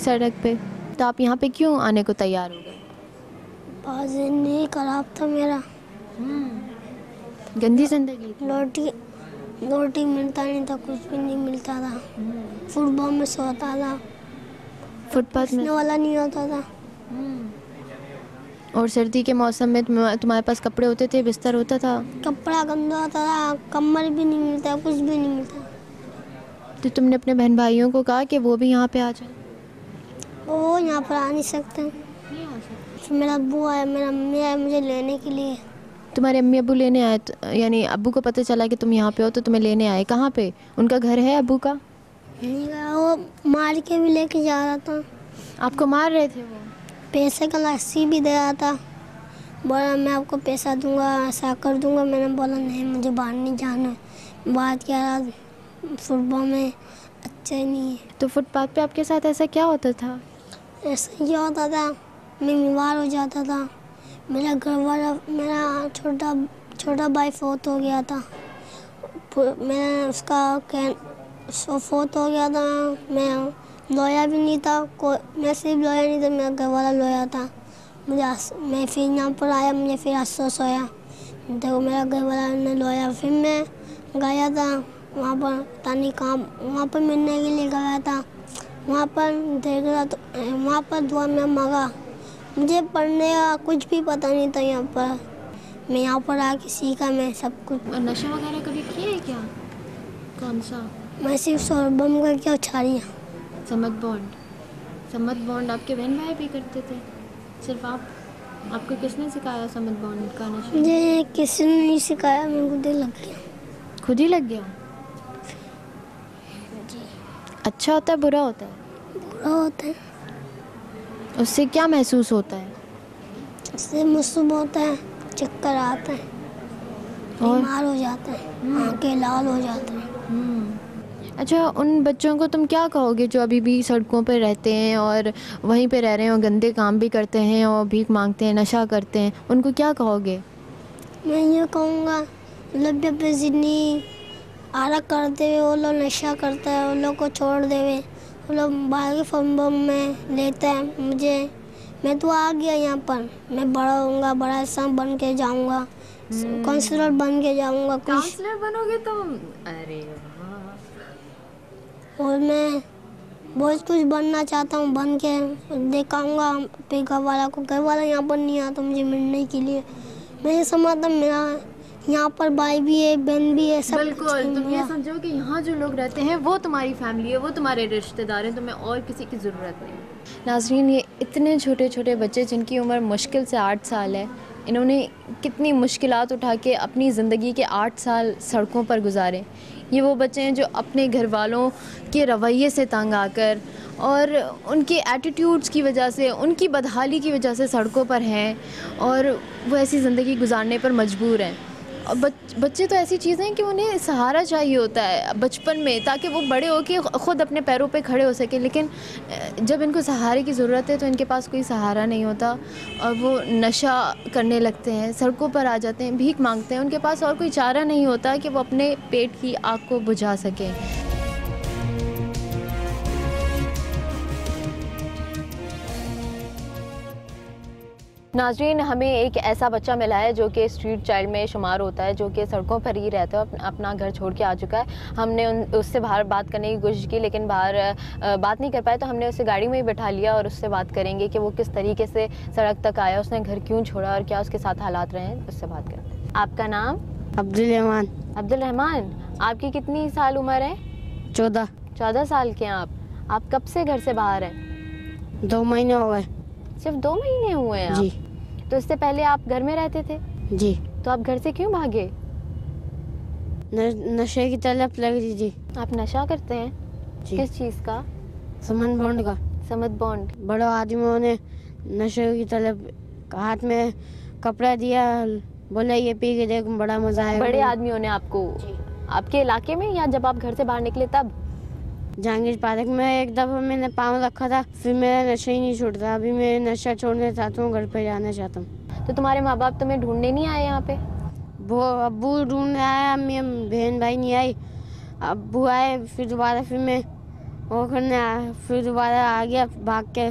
सड़क पे, तो आप यहाँ पे क्यों आने को तैयार हो गए? बहुत ज़िंदगी खराब था मेरा। गंदी जिंदगी थी। रोटी मिलता नहीं था, कुछ भी नहीं मिलता था। फुटबॉल में सोता था, फुटपाथ में। पूछने वाला नहीं होता था। और सर्दी के मौसम में तुम्हारे पास कपड़े होते थे, बिस्तर होता था? कपड़ा गंदा होता था, कम्बल भी नहीं मिलता, कुछ भी नहीं मिलता। तो तुमने अपने बहन भाइयों को कहा कि वो भी यहाँ पे आ जाए? वो यहाँ पर आ नहीं सकते। नहीं आ सकते। फिर मेरा अब्बू आया, मेरा अम्मी आया मुझे लेने के लिए। तुम्हारे अम्मी अब्बू लेने आए यानी अब्बू को पता चला कि तुम यहाँ पे हो तो तुम्हें लेने आए? कहाँ पे उनका घर है अब्बू का? नहीं गया, वो मार के भी लेके जा रहा था। आपको मार रहे थे वो? पैसे का लस्सी भी दे रहा था, बोला मैं आपको पैसा दूंगा, ऐसा कर दूंगा। मैंने बोला नहीं, मुझे बाहर नहीं जाना। बात कह रहा फुटबॉल में अच्छा ही नहीं है। तो फुटपाथ पे आपके साथ ऐसा क्या होता था? ऐसा ही होता था, मैं बीमार हो जाता था। मेरा घर वाला, मेरा छोटा भाई फोत हो गया था। मैं उसका फोत हो गया था। मैं लोया भी नहीं था, मैं सिर्फ लोया नहीं था, मेरा घर वाला लोया था। मैं फिर यहाँ पर आया, मुझे फिर अफसोस होया, देखो मेरा घर वाला ने लोया। फिर मैं गया था वहाँ पर, पता नहीं कहाँ, वहाँ पर मिलने के लिए गया था। वहाँ पर देख रहा तो वहाँ पर दुआ में मांगा। मुझे पढ़ने का कुछ भी पता नहीं था यहाँ पर। मैं यहाँ पर आके सीखा मैं सब कुछ। नशा वगैरह कभी किया है क्या? कौन सा? मैं सिर्फ शोरबम का क्या उछालिया। समद बॉन्ड आपके बहन भाई भी करते थे? सिर्फ आप? आपको किसने सिखाया समद बॉन्ड का नशा? मुझे किसी ने नहीं सिखाया, मेरे को दिल लग गया। खुद ही लग गया? अच्छा होता है बुरा होता है? बुरा होता है। उससे क्या महसूस होता है? उससे मुसूब होता है, चक्कर आता है, बीमार हो जाता है, आंखें लाल हो जाती हैं। अच्छा, उन बच्चों को तुम क्या कहोगे जो अभी भी सड़कों पर रहते हैं और वहीं पे रह रहे हैं और गंदे काम भी करते हैं और भीख मांगते हैं, नशा करते हैं, उनको क्या कहोगे? मैं ये कहूँगा, मतलब अपनी ज़िंदगी आरा करते हुए वो लोग नशा करता है, वो लोग को छोड़ देवे। वो लोग बाहर के फॉर्म में लेते हैं मुझे। मैं तो आ गया यहाँ पर, मैं बड़ा होऊंगा, बड़ा इंसान बन के जाऊँगा, काउंसलर बन के जाऊँगा। काउंसलर बनोगे तुम? अरे वाह। और मैं बहुत कुछ बनना चाहता हूँ, बन के दिखाऊंगा अपने घर वाला को। घर वाला यहाँ पर नहीं आता मुझे मिलने के लिए। मैं ये समझता मेरा यहाँ पर भाई भी है, बहन भी है, सब बिल्कुल, तुम ये समझो कि यहाँ जो लोग रहते हैं वो तुम्हारी फैमिली है, वो तुम्हारे रिश्तेदार हैं, तुम्हें और किसी की ज़रूरत नहीं। नाज़रीन, ये इतने छोटे छोटे बच्चे जिनकी उम्र मुश्किल से 8 साल है, इन्होंने कितनी मुश्किलात उठा के अपनी ज़िंदगी के 8 साल सड़कों पर गुजारे। ये वो बच्चे हैं जो अपने घर वालों के रवैये से तंग आकर और उनके एटीट्यूड्स की वजह से, उनकी बदहाली की वजह से सड़कों पर हैं और वो ऐसी ज़िंदगी गुजारने पर मजबूर हैं। और बच्चे तो ऐसी चीज़ हैं कि उन्हें सहारा चाहिए होता है बचपन में, ताकि वो बड़े हो के ख़ुद अपने पैरों पे खड़े हो सकें। लेकिन जब इनको सहारे की ज़रूरत है तो इनके पास कोई सहारा नहीं होता और वो नशा करने लगते हैं, सड़कों पर आ जाते हैं, भीख मांगते हैं। उनके पास और कोई चारा नहीं होता कि वो अपने पेट की आग को बुझा सकें। नाज़रीन, हमें एक ऐसा बच्चा मिला है जो कि स्ट्रीट चाइल्ड में शुमार होता है, जो कि सड़कों पर ही रहता है, अपना घर छोड़ के आ चुका है। हमने उससे बाहर बात करने की कोशिश की लेकिन बाहर बात नहीं कर पाए, तो हमने उसे गाड़ी में ही बैठा लिया और उससे बात करेंगे कि वो किस तरीके से सड़क तक आया, उसने घर क्यों छोड़ा और क्या उसके साथ हालात रहे हैं, उससे बात करते हैं। आपका नाम? अब्दुल रहमान। अब्दुल रहमान, आपकी कितनी साल उम्र है? 14 साल के हैं आप कब से घर से बाहर हैं? 2 महीने हो गए। सिर्फ 2 महीने हुए हैं जी। तो इससे पहले आप घर में रहते थे? जी। तो आप घर से क्यों भागे? नशे की तलब लग रही थी। आप नशा करते हैं? जी। किस चीज़ का? समन बॉन्ड का। समद बॉन्ड। बड़े आदमियों ने नशे की तलब, हाथ में कपड़ा दिया, बोले ये पी के देख बड़ा मजा आएगा। बड़े आदमियों ने आपको? आपके इलाके में या जब आप घर से बाहर निकले तब? जहांगीर पार्क में एक दफ़ा मैंने पाँव रखा था, फिर मेरा नशा ही नहीं छूटता। अभी मैं नशा छोड़ना चाहता हूँ, घर पे जाना चाहता हूँ। तो तुम्हारे माँ बाप तुम्हें ढूंढने नहीं आए यहाँ पे? वो अब्बू ढूंढने आया, अम्मी बहन भाई नहीं आई। अब्बू आए फिर दोबारा, फिर मैं वो करने आया, फिर दोबारा आ गया, भाग के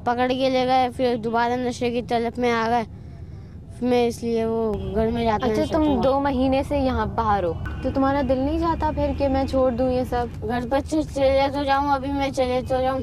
पकड़ के ले गए, फिर दोबारा नशे की तलब में आ गए। मैं इसलिए वो घर में जाता। अच्छा, तुम 2 महीने से यहाँ बाहर हो, तो तुम्हारा दिल नहीं चाहता फिर कि मैं छोड़ दूँ ये सब? घर पर चले तो जाऊँ, अभी मैं चले तो जाऊँ,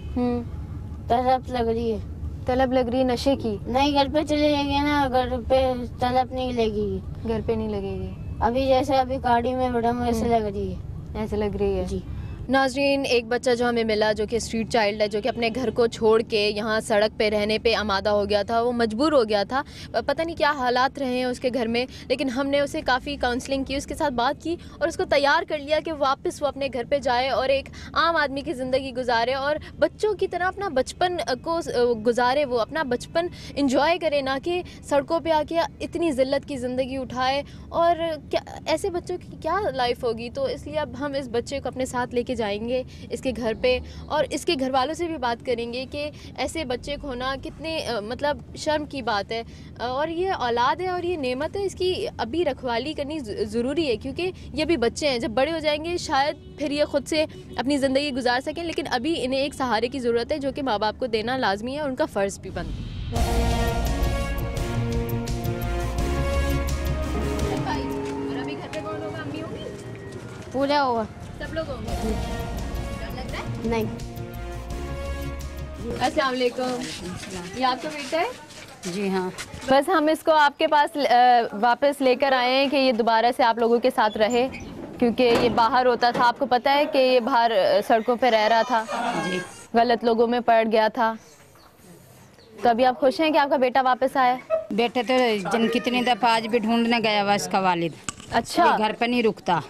तलब लग रही है। तलब लग रही है नशे की? नहीं, घर पे चले जाएंगे ना, घर पे तलब नहीं लगेगी। घर पे नहीं लगेगी? अभी जैसे अभी गाड़ी में बैठा हूँ ऐसे लग रही है। ऐसे लग रही है जी। नाज़रीन, एक बच्चा जो हमें मिला जो कि स्ट्रीट चाइल्ड है, जो कि अपने घर को छोड़ के यहाँ सड़क पे रहने पे आमादा हो गया था, वो मजबूर हो गया था। पता नहीं क्या हालात रहे हैं उसके घर में, लेकिन हमने उसे काफ़ी काउंसलिंग की, उसके साथ बात की और उसको तैयार कर लिया कि वापस वो अपने घर पे जाए और एक आम आदमी की ज़िंदगी गुजारे और बच्चों की तरह अपना बचपन को गुजारे, वो अपना बचपन इंजॉय करे, ना कि सड़कों पर आके इतनी ज़िल्लत की ज़िंदगी उठाए। और क्या ऐसे बच्चों की क्या लाइफ होगी? तो इसलिए अब हम इस बच्चे को अपने साथ लेके जाएंगे इसके घर पे और इसके घर वालों से भी बात करेंगे कि ऐसे बच्चे को होना कितने मतलब शर्म की बात है, और ये औलाद है और ये नेमत है, इसकी अभी रखवाली करनी ज़रूरी है, क्योंकि ये भी बच्चे हैं। जब बड़े हो जाएंगे शायद फिर ये ख़ुद से अपनी ज़िंदगी गुजार सकें, लेकिन अभी इन्हें एक सहारे की ज़रूरत है जो कि माँ बाप को देना लाजमी है, उनका फ़र्ज़ भी बनता है। पूरा होगा, सब लोग होंगे? डर लग रहा है? नहीं। अस्सलाम वालेकुम, ये आपका बेटा है? जी हाँ। बस हम इसको आपके पास वापस लेकर आए हैं कि ये दोबारा से आप लोगों के साथ रहे, क्योंकि ये बाहर होता था, आपको पता है कि ये बाहर सड़कों पे रह रहा था जी। गलत लोगों में पड़ गया था। तो अभी आप खुश हैं कि आपका बेटा वापस आया? बेटे तो कितनी दफ़ा आज भी ढूंढने गया हुआ इसका वालिद। अच्छा। ये घर पे नहीं रुकता,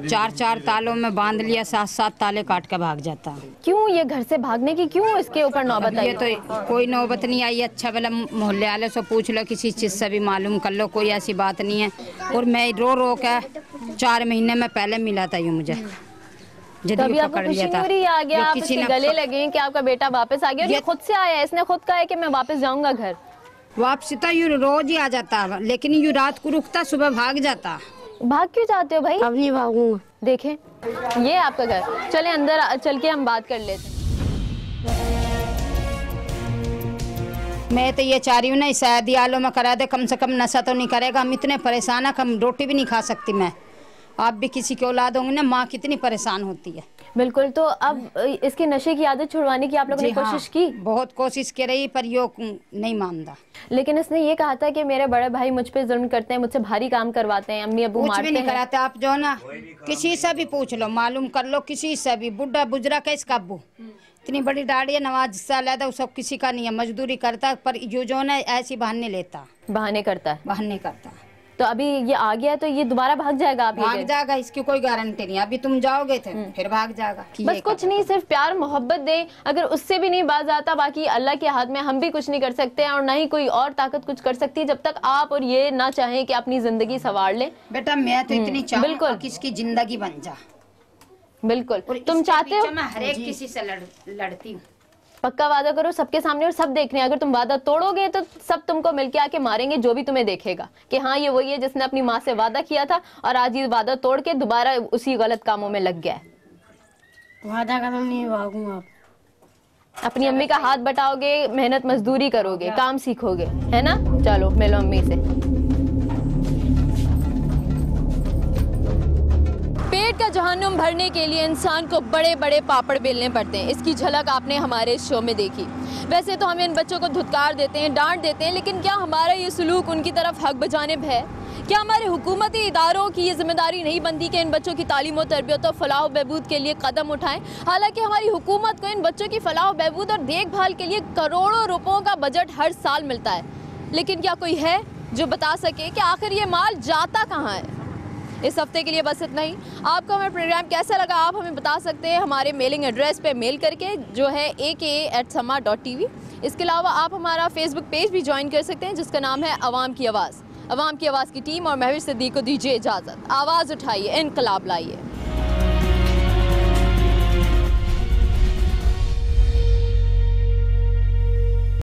4 तालों में बांध लिया, 7 ताले काट के भाग जाता। क्यों ये घर से भागने की क्यों इसके ऊपर नौबत आई? ये तो कोई नौबत नहीं आई। अच्छा भला मोहल्ले वाले से पूछ लो, किसी चीज़ से भी मालूम कर लो, कोई ऐसी बात नहीं है। और मैं रो रो के 4 महीने में पहले मिला था ये मुझे, तो अभी आपको खुशी नहीं हो रही? आ गया, आप इसके गले लगे कि आपका बेटा वापस आ गया। ये खुद से आया, इसने खुद कहा है कि मैं वापस जाऊंगा घर। वापसी तो यू रोज ही आ जाता, लेकिन यू रात को रुकता, सुबह भाग जाता। भाग क्यों जाते हो भाई? अब नहीं भागूंगा। देखें, ये आपका घर, चले अंदर चल के हम बात कर लेते हैं। मैं तो ये चाह रही हूँ ना, शादी आलो में करा दे, कम से कम नशा तो नहीं करेगा। हम इतने परेशान है, कम रोटी भी नहीं खा सकती मैं। आप भी किसी की औलाद होंगे ना, माँ कितनी परेशान होती है। बिल्कुल। तो अब इसके नशे की आदत छुड़वाने की आप लोगों ने कोशिश की? बहुत कोशिश कर रही, पर यो नहीं मानता। लेकिन इसने ये कहा था कि मेरे बड़े भाई मुझ पे जुल्म करते हैं, मुझसे भारी काम करवाते हैं, अम्मी अबू मारते हैं। कुछ भी नहीं कराते। आप जो ना किसी से भी पूछ लो, मालूम कर लो, किसी से भी, बुढ़ा बुजरा कैस काबू, इतनी बड़ी दाढ़ी है, नवाज साल वो सब किसी का नहीं है, मजदूरी करता, पर जो ना ऐसी बहाने लेता, बहाने करता है, बहाने करता। तो अभी ये आ गया तो ये दोबारा भाग जाएगा? आप भाग जाएगा, इसकी कोई गारंटी नहीं। अभी तुम जाओगे थे फिर भाग जाएगा। बस कुछ नहीं, सिर्फ प्यार मोहब्बत दे, अगर उससे भी नहीं बाज आता, बाकी अल्लाह के हाथ में, हम भी कुछ नहीं कर सकते हैं और ना ही कोई और ताकत कुछ कर सकती है, जब तक आप और ये ना चाहें कि अपनी जिंदगी संवार लें। बेटा मैं तो इतनी चाहूँ कि इसकी जिंदगी बन जा। बिल्कुल। तुम चाहते हो? मैं हर एक किसी से लड़ती हूँ। पक्का वादा करो सबके सामने, और सब देख रहे हैं। अगर तुम वादा तोड़ोगे तो सब तुमको मिलके आके मारेंगे, जो भी तुम्हें देखेगा कि हाँ ये वही है जिसने अपनी माँ से वादा किया था और आज ये वादा तोड़ के दोबारा उसी गलत कामों में लग गया है। वादा करो नहीं भागूंगा। अपनी अम्मी का हाथ बटाओगे, मेहनत मजदूरी करोगे, काम सीखोगे, है ना? चलो मिलो अम्मी से। पेट का जहन्नुम भरने के लिए इंसान को बड़े बड़े पापड़ बेलने पड़ते हैं। इसकी झलक आपने हमारे इस शो में देखी। वैसे तो हम इन बच्चों को धुतकार देते हैं, डांट देते हैं, लेकिन क्या हमारा ये सलूक उनकी तरफ हक बजानिब है? क्या हमारे हुकूमती इदारों की ये जिम्मेदारी नहीं बनती कि इन बच्चों की तालीम और तरबियत और फलाह बहबूद के लिए कदम उठाएं? हालांकि हमारी हुकूमत को इन बच्चों की फलाह बहबूद और देखभाल के लिए करोड़ों रुपयों का बजट हर साल मिलता है, लेकिन क्या कोई है जो बता सके कि आखिर ये माल जाता कहाँ है? इस हफ्ते के लिए बस इतना ही। आपको हमारा प्रोग्राम कैसा लगा आप हमें बता सकते हैं हमारे मेलिंग एड्रेस पे मेल करके, जो है aka@sama.tv। इसके अलावा आप हमारा फेसबुक पेज भी ज्वाइन कर सकते हैं जिसका नाम है अवाम की आवाज़। अवाम की आवाज़ की टीम और महविश सिद्दीक को दीजिए इजाज़त। आवाज़ उठाइए, इनकलाब लाइए।